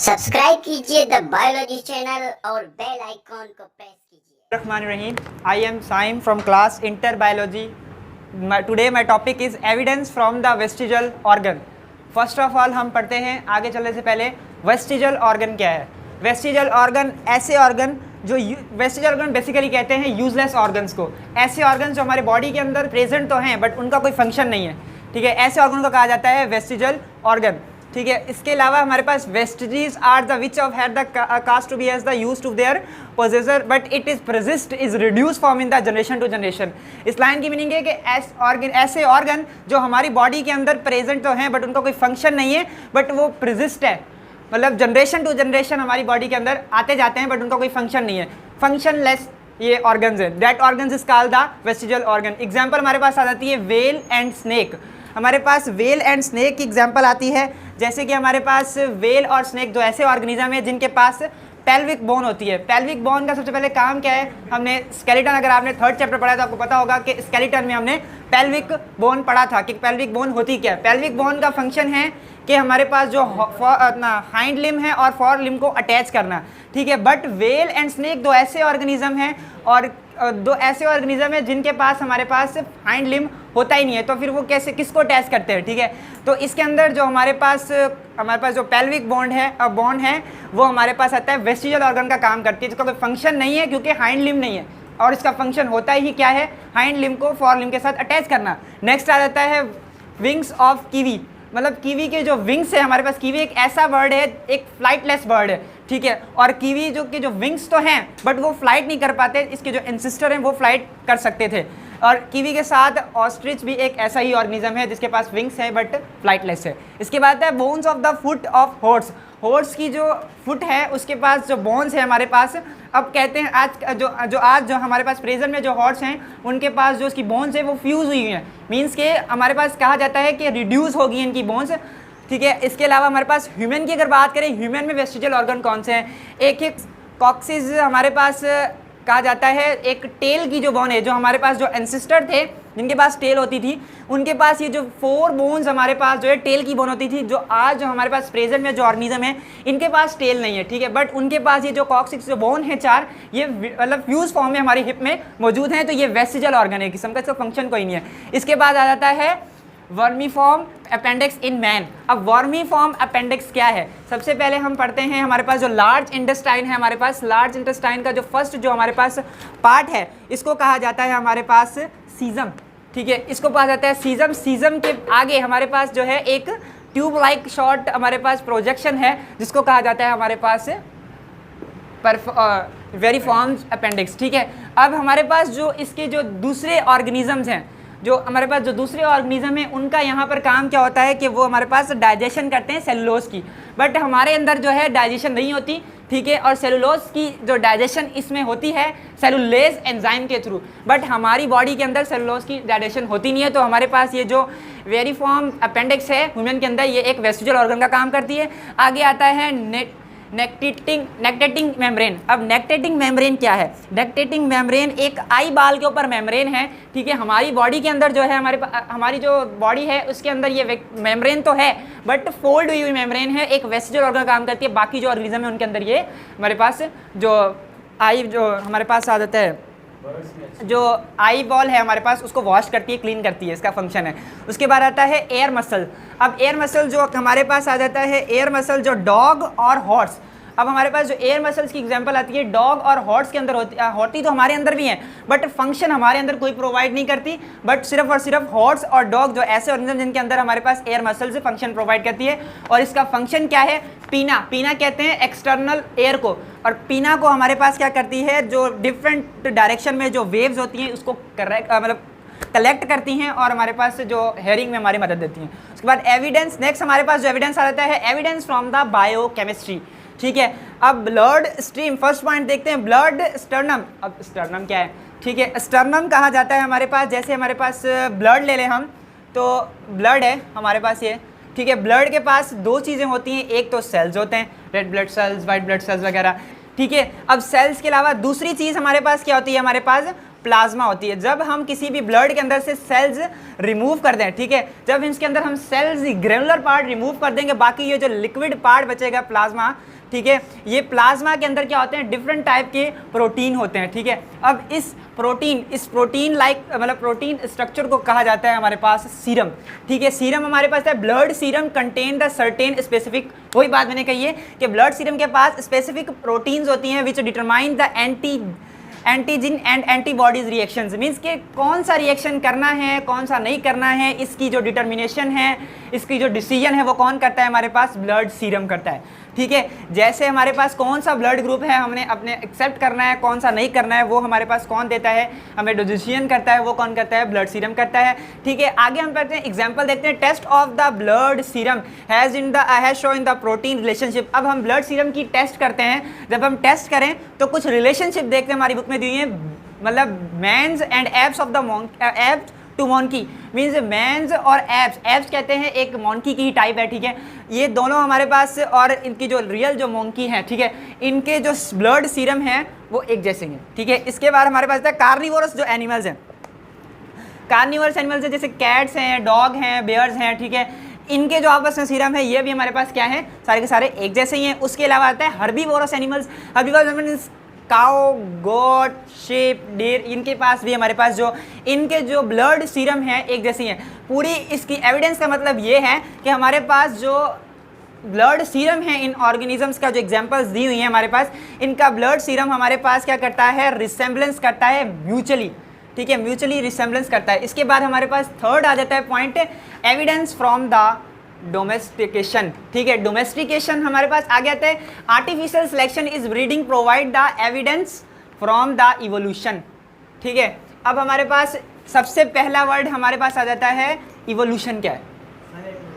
Subscribe कीजिए the biology channel और bell icon को प्रेस कीजिए। रहमान रहीम, I am Saim from class inter biology. Today my topic is evidence from the vestigial organ. First of all हम पढ़ते हैं आगे चलने से पहले वेस्टिजल ऑर्गन क्या है। वेस्टिजल ऑर्गन ऐसे ऑर्गन जो वेस्टिजल ऑर्गन बेसिकली कहते हैं यूजलेस ऑर्गन्स को, ऐसे ऑर्गन जो हमारे बॉडी के अंदर प्रेजेंट तो हैं बट उनका कोई फंक्शन नहीं है। ठीक है, ऐसे ऑर्गन को कहा जाता है वेस्टिजल ऑर्गन। ठीक है, इसके अलावा हमारे पास vestiges are the which of had the cast to be as the use to their possessor but it is persist is reduce form in the generation to generation. इस लाइन की meaning है कि ऐसे ऑर्गन जो हमारी body के अंदर present तो हैं बट उनका कोई फंक्शन नहीं है बट वो प्रजिस्ट है, मतलब जनरेशन टू जनरेशन हमारी बॉडी के अंदर आते जाते हैं बट उनका कोई फंक्शन नहीं है, फंक्शनलेस ये ऑर्गन्स है। That organs is called the vestigial organ. Example हमारे पास आ जाती है वेल एंड स्नेक। हमारे पास वेल एंड स्नेक की एग्जांपल आती है, जैसे कि हमारे पास वेल और स्नेक दो ऐसे ऑर्गेनिज्म है जिनके पास पेल्विक बोन होती है। पेल्विक बोन का सबसे पहले काम क्या है, हमने स्केलेटन, अगर आपने थर्ड चैप्टर पढ़ा तो आपको पता होगा कि स्केलेटन में हमने पेल्विक बोन पढ़ा था कि पेल्विक बोन होती क्या है। पेल्विक बोन का फंक्शन है कि हमारे पास जो हाइंड लिम है और फॉर लिम को अटैच करना। ठीक है, बट वेल एंड स्नेक दो ऐसे ऑर्गेनिज्म हैं और दो ऐसे ऑर्गेनिज्म है जिनके पास हमारे पास हाइंड लिम होता ही नहीं है, तो फिर वो कैसे किसको अटैच करते हैं। ठीक है, तो इसके अंदर जो हमारे पास जो पेल्विक बॉन्ड है वो हमारे पास आता है वेस्टिजल ऑर्गन का काम करती है, जिसका कोई फंक्शन नहीं है क्योंकि हाइंड लिम नहीं है और इसका फंक्शन होता ही क्या है, हाइंड लिम को फॉर लिम के साथ अटैच करना। नेक्स्ट आ जाता है विंग्स ऑफ कीवी। मतलब कीवी के जो विंग्स है हमारे पास, कीवी एक ऐसा बर्ड है, एक फ्लाइटलेस बर्ड है। ठीक है, और कीवी जो विंग्स तो हैं बट वो फ्लाइट नहीं कर पाते, इसके जो एंसेस्टर हैं वो फ्लाइट कर सकते थे। और कीवी के साथ ऑस्ट्रिच भी एक ऐसा ही ऑर्गेनिज्म है जिसके पास विंग्स है बट फ्लाइटलेस है। इसके बाद है bones of the foot of horse. Horse की जो फुट है उसके पास जो बोन्स है हमारे पास, अब कहते हैं आज जो हमारे पास प्रेजेंट में जो हॉर्स हैं उनके पास जो उसकी बोन्स है वो फ्यूज़ हुई हैं, मीन्स के हमारे पास कहा जाता है कि रिड्यूस होगी इनकी बोन्स। ठीक है, इसके अलावा हमारे पास ह्यूमन की अगर बात करें, ह्यूमन में वेस्टिजल ऑर्गन कौन से हैं, एक कॉक्सिस हमारे पास कहा जाता है, एक टेल की जो बोन है, जो हमारे पास जो एंसेस्टर थे जिनके पास टेल होती थी उनके पास ये जो 4 बोन्स हमारे पास जो है टेल की बोन होती थी, जो आज जो हमारे पास प्रेजेंट में जो ऑर्गेनिज्म है इनके पास टेल नहीं है। ठीक है, बट उनके पास ये जो कॉक्सिस जो बोन है 4, ये मतलब फ्यूज फॉर्म में हमारी हिप में मौजूद हैं, तो ये वेस्टिजल ऑर्गन है किस्म का, इसका फंक्शन कोई नहीं है। इसके बाद आ जाता है वर्मीफॉर्म अपेंडिक्स इन मैन। अब वर्मीफॉर्म अपेंडिक्स क्या है, सबसे पहले हम पढ़ते हैं हमारे पास जो लार्ज इंटेस्टाइन है, हमारे पास लार्ज इंटेस्टाइन का जो फर्स्ट जो हमारे पास पार्ट है इसको कहा जाता है हमारे पास सीजम। ठीक है, इसको कहा जाता है सीजम। सीजम के आगे हमारे पास जो है एक ट्यूब लाइक शॉर्ट हमारे पास प्रोजेक्शन है जिसको कहा जाता है हमारे पास वेरिफॉर्म्स अपेंडिक्स। ठीक है, अब हमारे पास जो इसके जो दूसरे ऑर्गेनिजम्स हैं, जो हमारे पास जो दूसरे ऑर्गेनिज्म है उनका यहाँ पर काम क्या होता है कि वो हमारे पास डाइजेशन करते हैं सेलुलोज की, बट हमारे अंदर जो है डाइजेशन नहीं होती। ठीक है, और सेलुलोज की जो डाइजेशन इसमें होती है सेलुलेज एंजाइम के थ्रू, बट हमारी बॉडी के अंदर सेलुलोज की डाइजेशन होती नहीं है, तो हमारे पास ये जो वेरिफॉर्म अपेंडिक्स है ह्यूमन के अंदर ये एक वेस्टिजल ऑर्गन का काम करती है। आगे आता है नेक्टेटिंग मेम्ब्रेन। अब नेक्टेटिंग मेम्ब्रेन क्या है, नेक्टेटिंग मेम्ब्रेन एक आई बाल के ऊपर मेम्ब्रेन है। ठीक है, हमारी बॉडी के अंदर जो है हमारी जो बॉडी है उसके अंदर ये मेम्ब्रेन तो है बट फोल्ड हुई मेम्ब्रेन है, एक वेस्टिजल ऑर्गन काम करती है। बाकी जो ऑर्गेनिज्म है उनके अंदर ये हमारे पास जो हमारे पास आ जाता है, जो आई बॉल है हमारे पास उसको वॉश करती है, क्लीन करती है, इसका फंक्शन है। उसके बाद आता है एयर मसल। अब एयर मसल जो हमारे पास आ जाता है, एयर मसल जो डॉग और हॉर्स। अब हमारे पास जो एयर मसल्स की एग्जांपल आती है डॉग और हॉर्स के अंदर होती तो हमारे अंदर भी हैं बट फंक्शन हमारे अंदर कोई प्रोवाइड नहीं करती, बट सिर्फ और सिर्फ हॉर्स और डॉग जो ऐसे ऑर्गेनिज्म जिनके अंदर हमारे पास एयर मसल्स फंक्शन प्रोवाइड करती है। और इसका फंक्शन क्या है, पीना कहते हैं एक्सटर्नल एयर को, और पीना को हमारे पास क्या करती है, जो डिफरेंट डायरेक्शन में जो वेव्स होती हैं उसको कलेक्ट करती हैं और हमारे पास जो हेयरिंग में हमारी मदद देती हैं। उसके बाद एविडेंस, नेक्स्ट हमारे पास जो एविडेंस आ जाता है एविडेंस फ्रॉम द बायोकेमिस्ट्री। ठीक है, अब ब्लड स्ट्रीम, फर्स्ट पॉइंट देखते हैं ब्लड स्टर्नम। अब स्टर्नम क्या है, ठीक है, स्टर्नम कहा जाता है हमारे पास, जैसे हमारे पास ब्लड ले लें हम, तो ब्लड है हमारे पास ये। ठीक है, ब्लड के पास 2 चीज़ें होती हैं, एक तो सेल्स होते हैं, red blood cells, white blood cells वगैरह। ठीक है, अब सेल्स के अलावा दूसरी चीज़ हमारे पास क्या होती है, हमारे पास प्लाज्मा होती है। जब हम किसी भी ब्लड के अंदर से सेल्स रिमूव कर दें, ठीक है, जब इसके अंदर हम सेल्स ग्रेनुलर पार्ट रिमूव कर देंगे, बाकी ये जो लिक्विड पार्ट बचेगा प्लाज्मा, ठीक है, ये प्लाज्मा के अंदर क्या होते हैं, डिफरेंट टाइप के प्रोटीन होते हैं, ठीक है। अब इस प्रोटीन लाइक मतलब प्रोटीन स्ट्रक्चर को कहा जाता है हमारे पास सीरम, ठीक है। सीरम हमारे पास है, blood serum contain the certain specific, वही बात मैंने कही है कि ब्लड सीरम के पास स्पेसिफिक प्रोटीन्स होती हैं विच determine the antigen and antibodies reactions, means के कौन सा रिएक्शन करना है कौन सा नहीं करना है, इसकी जो डिटर्मिनेशन है, इसकी जो डिसीजन है वो कौन करता है, हमारे पास ब्लड सीरम करता है, ठीक है। जैसे हमारे पास कौन सा ब्लड ग्रुप है हमने अपने एक्सेप्ट करना है, कौन सा नहीं करना है, वो हमारे पास कौन देता है, हमें जो डिसीजन करता है वो कौन करता है, ब्लड सीरम करता है, ठीक है। आगे हम करते हैं एग्जांपल देखते हैं, test of the blood serum has show in the protein relationship. अब हम ब्लड सीरम की टेस्ट करते हैं, जब हम टेस्ट करें तो कुछ रिलेशनशिप देखते हैं, हमारी बुक में दी है, मतलब man's and apes of the apes to monkey, means man's और एब्स कहते हैं एक मॉन्की की ही टाइप है, ठीक है। ये दोनों हमारे पास, और इनकी जो रियल जो मॉन्की है, ठीक है, इनके जो ब्लड सीरम है वो एक जैसे हैं, ठीक है। इसके बाद हमारे पास है कार्निवोरस जो एनिमल्स हैं, कार्निवोरस एनिमल्स है, जैसे कैट्स हैं, डॉग हैं, बेयर्स हैं, ठीक है, इनके जो आपस में सीरम है ये भी हमारे पास क्या है, सारे के सारे एक जैसे ही हैं। उसके अलावा आता है हर्बीवोरस एनिमल्स, हर्बीवोरस काओ, गोट, शेप, डेयर, इनके पास भी हमारे पास जो इनके जो ब्लड सीरम है एक जैसी हैं। पूरी इसकी एविडेंस का मतलब ये है कि हमारे पास जो ब्लड सीरम है इन ऑर्गेनिजम्स का जो एग्जांपल्स दी हुई हैं हमारे पास, इनका ब्लड सीरम हमारे पास क्या करता है, रिसेम्बलेंस करता है म्यूचुअली, ठीक है, म्यूचुअली रिसेम्बलेंस करता है। इसके बाद हमारे पास थर्ड आ जाता है point, evidence from the domestication, ठीक है। डोमेस्टिकेशन हमारे पास आ गया था, artificial selection is breeding provide the evidence from the evolution, ठीक है। अब हमारे पास सबसे पहला वर्ड हमारे पास आ जाता है इवोल्यूशन, क्या है,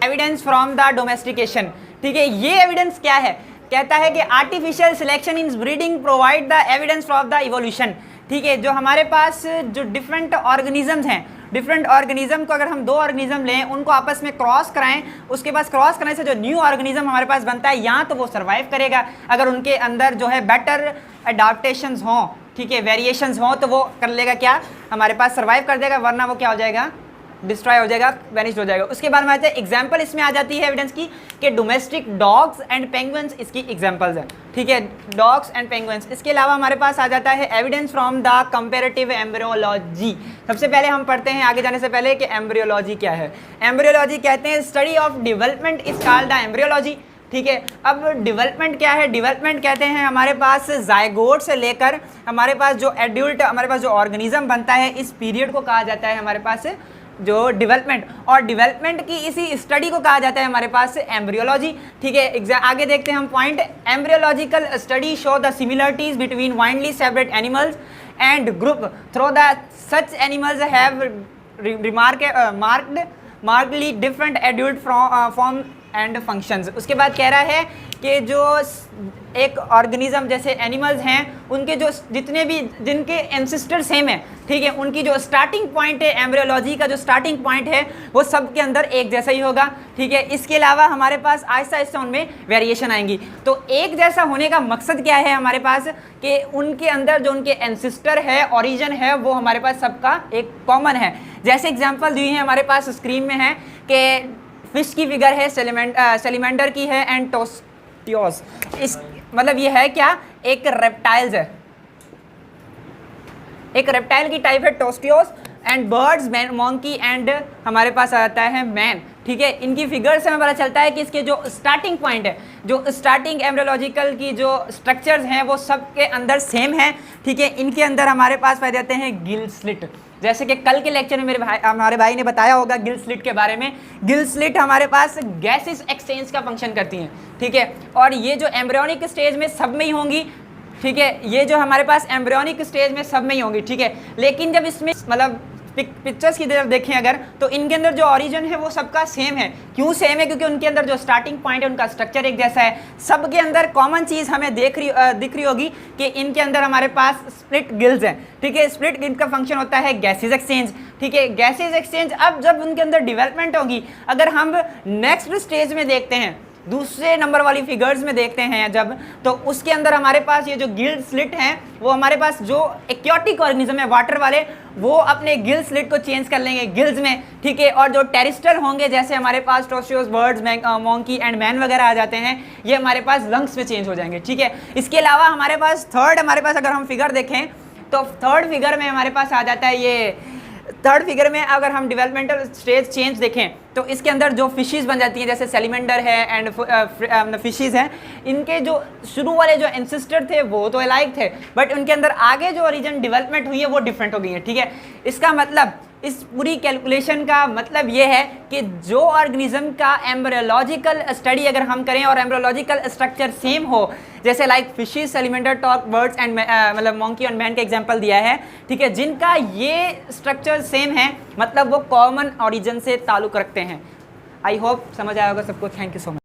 एविडेंस फ्रॉम द डोमेस्टिकेशन, ठीक है। ये एविडेंस क्या है, कहता है कि artificial selection is breeding provide the evidence from the evolution, ठीक है। जो हमारे पास जो डिफरेंट ऑर्गेनिजम्स हैं, डिफरेंट ऑर्गेनिज्म को अगर हम दो ऑर्गेनिज्म लें, उनको आपस में क्रॉस कराएं, उसके बाद क्रॉस करने से जो न्यू ऑर्गेनिज्म हमारे पास बनता है, या तो वो सर्वाइव करेगा अगर उनके अंदर जो है बेटर अडाप्टेशंस हों, ठीक है, वेरिएशंस हों, तो वो कर लेगा क्या, हमारे पास सर्वाइव कर देगा, वरना वो क्या हो जाएगा, डिस्ट्रॉय हो जाएगा, वेनिश हो जाएगा। उसके बाद में आते हैं एग्जाम्पल, इसमें आ जाती है एविडेंस की कि डोमेस्टिक डॉग्स एंड पेंगुइन्स इसकी एग्जाम्पल्स हैं, ठीक है, डॉग्स एंड पेंगुइन्स। इसके अलावा हमारे पास आ जाता है evidence from the comparative embryology. सबसे पहले हम पढ़ते हैं आगे जाने से पहले कि एम्ब्रियोलॉजी क्या है। एम्ब्रियोलॉजी कहते हैं study of development is called the embryology, ठीक है। अब डेवलपमेंट क्या है, डेवलपमेंट कहते हैं हमारे पास जायगोट से लेकर हमारे पास जो एडल्ट हमारे पास जो ऑर्गेनिज्म बनता है, इस पीरियड को कहा जाता है हमारे पास जो डेवलपमेंट, और डेवलपमेंट की इसी स्टडी को कहा जाता है हमारे पास एम्ब्रियोलॉजी, ठीक है। आगे देखते हैं हम point, embryological study show the similarities between widely separate animals and group through the such animals have markedly different adult form and functions. उसके बाद कह रहा है कि जो एक ऑर्गेनिज्म जैसे एनिमल्स हैं, उनके जो जितने भी जिनके एंसेस्टर सेम है, ठीक है, उनकी जो स्टार्टिंग पॉइंट है, एम्ब्रियोलॉजी का जो स्टार्टिंग पॉइंट है वो सबके अंदर एक जैसा ही होगा, ठीक है। इसके अलावा हमारे पास आहिस्ता आहिस्ता उनमें वेरिएशन आएंगी। तो एक जैसा होने का मकसद क्या है हमारे पास, कि उनके अंदर जो उनके एंसेस्टर है, ओरिजिन है, वो हमारे पास सबका एक कॉमन है। जैसे एग्जाम्पल दी है हमारे पास स्क्रीन में है कि फिश की फिगर है, सेलिमेंडर की है, एंड टोस्टियोस, इस मतलब ये है क्या, एक रेप्टाइल्स है, एक रेप्टाइल की टाइप है tortoise, and birds, man, monkey and हमारे पास आता है मैन, ठीक है। इनकी फिगर से हमें पता चलता है कि इसके जो स्टार्टिंग पॉइंट है, जो स्टार्टिंग एम्ब्रियोलॉजिकल की जो स्ट्रक्चर्स हैं वो सबके अंदर सेम है, ठीक है। इनके अंदर हमारे पास पाए जाते हैं गिल स्लिट, जैसे कि कल के लेक्चर में हमारे भाई ने बताया होगा गिल स्लिट के बारे में। गिल स्लिट हमारे पास गैसेस एक्सचेंज का फंक्शन करती हैं, ठीक है, और ये जो एम्ब्रियोनिक स्टेज में सब में ही होंगी, ठीक है, ये जो हमारे पास एम्ब्रियोनिक स्टेज में सब में ही होंगी, ठीक है। लेकिन जब इसमें मतलब पिक्चर्स की तरफ देखें अगर, तो इनके अंदर जो ओरिजिन है वो सबका सेम है। क्यों सेम है, क्योंकि उनके अंदर जो स्टार्टिंग पॉइंट है उनका स्ट्रक्चर एक जैसा है। सबके अंदर कॉमन चीज़ हमें दिख रही होगी कि इनके अंदर हमारे पास स्प्लिट गिल्स हैं, ठीक है। स्प्लिट गिल्स का फंक्शन होता है गैसेज एक्सचेंज, ठीक है, गैसेज एक्सचेंज। अब जब उनके अंदर डेवलपमेंट होगी, अगर हम नेक्स्ट स्टेज में देखते हैं दूसरे नंबर वाली फिगर्स में देखते हैं जब, तो उसके अंदर हमारे पास ये जो गिल स्लिट हैं, वो हमारे पास जो एक्योटिक ऑर्गेनिज्म है वाटर वाले, वो अपने गिल स्लिट को चेंज कर लेंगे गिल्स में, ठीक है। और जो टेरिस्ट्रल होंगे, जैसे हमारे पास टोस्टियोस बर्ड्स, मोंकी एंड मैन वगैरह आ जाते हैं, ये हमारे पास लंग्स में चेंज हो जाएंगे, ठीक है। इसके अलावा हमारे पास अगर हम फिगर देखें तो थर्ड फिगर में हमारे पास आ जाता है ये, थर्ड फिगर में अगर हम डेवलपमेंटल स्टेज चेंज देखें तो इसके अंदर जो फिशेस बन जाती हैं, जैसे सेलिमेंडर है एंड फिशेस हैं, इनके जो शुरू वाले जो एंसेस्टर थे वो तो अलाइक थे, बट उनके अंदर आगे जो रीजन डेवलपमेंट हुई है वो डिफरेंट हो गई है, ठीक है। इसका मतलब, इस पूरी कैलकुलेशन का मतलब ये है कि जो ऑर्गेनिज्म का एम्ब्रियोलॉजिकल स्टडी अगर हम करें और एम्ब्रियोलॉजिकल स्ट्रक्चर सेम हो, जैसे like fishes, salamander, toad birds and मतलब मोंकी और मैन का एग्जांपल दिया है, ठीक है, जिनका ये स्ट्रक्चर सेम है, मतलब वो कॉमन ओरिजिन से ताल्लुक़ रखते हैं। आई होप समझ आया होगा सबको। Thank you so much.